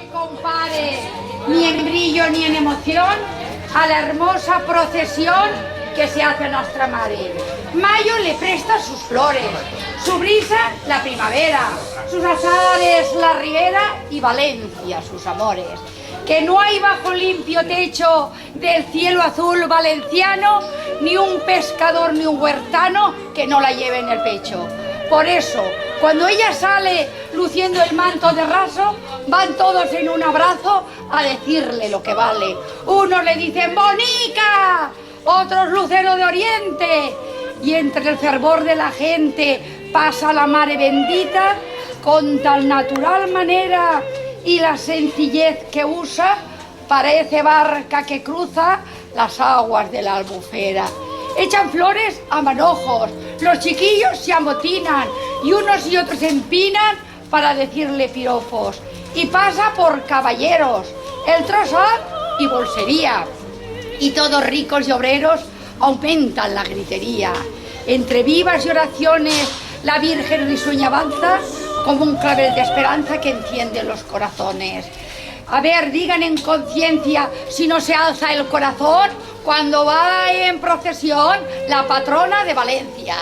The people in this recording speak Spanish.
se compare ni en brillo ni en emoción a la hermosa procesión que se hace a nuestra madre. Mayo le presta sus flores, su brisa la primavera, sus azares la ribera y Valencia sus amores. Que no hay bajo limpio techo del cielo azul valenciano ni un pescador ni un huertano que no la lleve en el pecho. Por eso, cuando ella sale luciendo el manto de raso, van todos en un abrazo a decirle lo que vale. Unos le dicen bonica, otros lucero de oriente, y entre el fervor de la gente pasa la mare bendita con tan natural manera y la sencillez que usa, parece barca que cruza las aguas de la Albufera. Echan flores a manojos, los chiquillos se amotinan y unos y otros se empinan para decirle piropos. Y pasa por caballeros, el trozar y bolsería. Y todos ricos y obreros aumentan la gritería. Entre vivas y oraciones la Virgen risueña avanza como un clavel de esperanza que enciende los corazones. A ver, digan en conciencia si no se alza el corazón cuando va en procesión la patrona de Valencia.